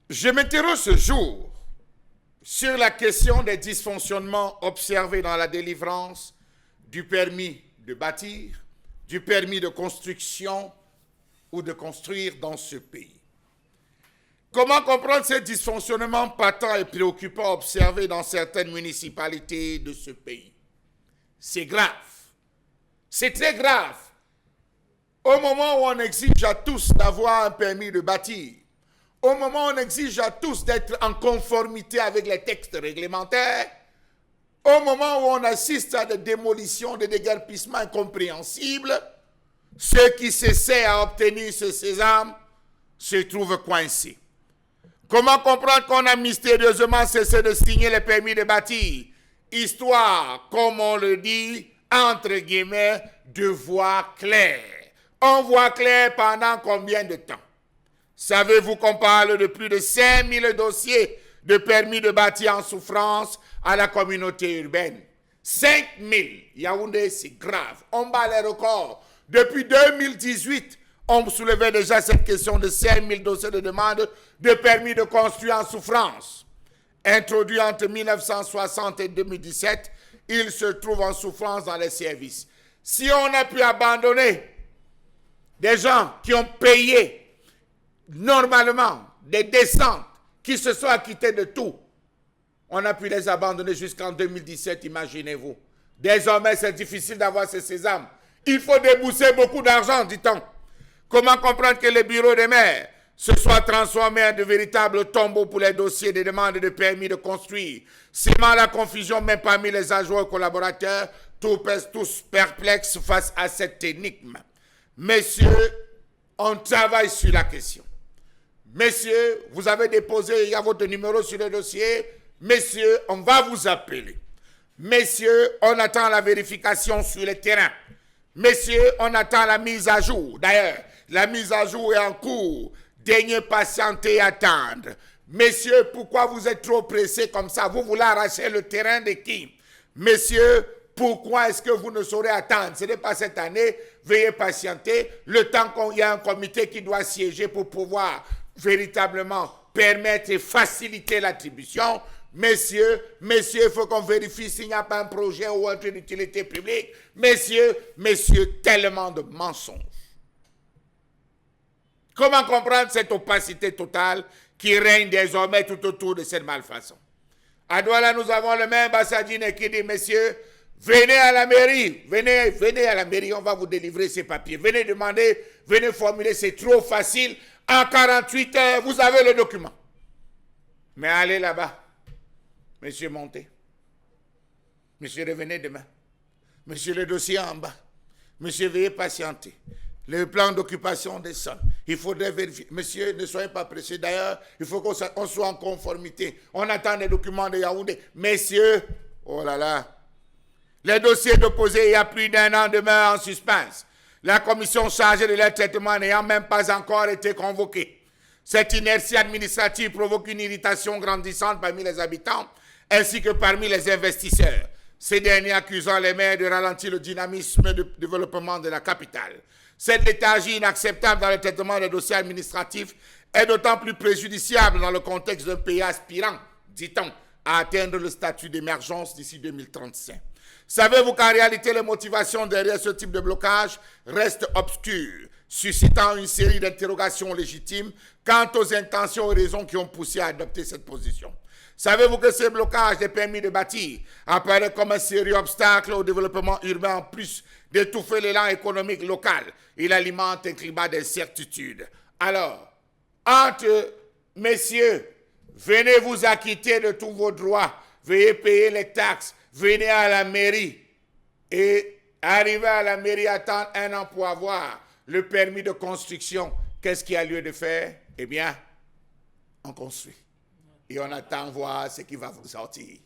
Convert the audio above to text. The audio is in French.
Je m'interroge ce jour sur la question des dysfonctionnements observés dans la délivrance du permis de bâtir, du permis de construction ou de construire dans ce pays. Comment comprendre ces dysfonctionnements patents et préoccupants observés dans certaines municipalités de ce pays? C'est grave. C'est très grave. Au moment où on exige à tous d'avoir un permis de bâtir, au moment où on exige à tous d'être en conformité avec les textes réglementaires, au moment où on assiste à des démolitions, des déguerpissements incompréhensibles, ceux qui s'essaient à obtenir ce sésame se trouvent coincés. Comment comprendre qu'on a mystérieusement cessé de signer les permis de bâtir, histoire, comme on le dit, entre guillemets, de voir clair. On voit clair pendant combien de temps? Savez-vous qu'on parle de plus de 5000 dossiers de permis de bâtir en souffrance à la communauté urbaine? 5000. Yaoundé, c'est grave. On bat les records. Depuis 2018, on soulevait déjà cette question de 5000 dossiers de demande de permis de construire en souffrance. Introduit entre 1960 et 2017, il se trouve en souffrance dans les services. Si on a pu abandonner des gens qui ont payé normalement des descentes, qui se sont acquittés de tout, on a pu les abandonner jusqu'en 2017, imaginez-vous. Désormais, c'est difficile d'avoir ces sésames. Il faut débourser beaucoup d'argent, dit-on. Comment comprendre que les bureaux des maires se soient transformés en de véritables tombeaux pour les dossiers des demandes de permis de construire, sémant la confusion même parmi les adjoints et collaborateurs, tous perplexes face à cette énigme. Messieurs, on travaille sur la question. Messieurs, vous avez déposé, il y a votre numéro sur le dossier. Messieurs, on va vous appeler. Messieurs, on attend la vérification sur le terrain. Messieurs, on attend la mise à jour. D'ailleurs, la mise à jour est en cours. Daignez patienter et attendre. Messieurs, pourquoi vous êtes trop pressés comme ça? Vous voulez arracher le terrain de qui? Messieurs, pourquoi est-ce que vous ne saurez attendre? Ce n'est pas cette année. Veuillez patienter. Le temps qu'il y a un comité qui doit siéger pour pouvoir véritablement permettre et faciliter l'attribution. Messieurs, il faut qu'on vérifie s'il n'y a pas un projet ou un truc d'utilité publique. Messieurs, tellement de mensonges. Comment comprendre cette opacité totale qui règne désormais tout autour de cette malfaçon? À Douala, nous avons le même Bassadine qui dit, messieurs, venez à la mairie, venez à la mairie, on va vous délivrer ces papiers. Venez demander, venez formuler, c'est trop facile. En 48 heures, vous avez le document. Mais allez là-bas. Monsieur, montez. Monsieur, revenez demain. Monsieur, le dossier en bas. Monsieur, veuillez patienter. Le plan d'occupation des sols. Il faudrait vérifier. Monsieur, ne soyez pas pressés. D'ailleurs, il faut qu'on soit en conformité. On attend les documents de Yaoundé. Messieurs, oh là là. Les dossiers déposés il y a plus d'1 an demeurent en suspens. La commission chargée de leur traitement n'ayant même pas encore été convoquée. Cette inertie administrative provoque une irritation grandissante parmi les habitants ainsi que parmi les investisseurs. Ces derniers accusant les maires de ralentir le dynamisme de développement de la capitale. Cette léthargie inacceptable dans le traitement des dossiers administratifs est d'autant plus préjudiciable dans le contexte d'un pays aspirant, dit-on, à atteindre le statut d'émergence d'ici 2035. Savez-vous qu'en réalité, les motivations derrière ce type de blocage restent obscures, suscitant une série d'interrogations légitimes quant aux intentions et raisons qui ont poussé à adopter cette position? Savez-vous que ce blocage des permis de bâtir apparaît comme un sérieux obstacle au développement urbain en plus d'étouffer l'élan économique local? Il alimente un climat d'incertitude. Alors, messieurs, venez vous acquitter de tous vos droits, veuillez payer les taxes, venez à la mairie et arrivez à la mairie, attendre 1 an pour avoir le permis de construction. Qu'est-ce qu'il y a lieu de faire? Eh bien, on construit. Et on attend voir ce qui va vous sortir.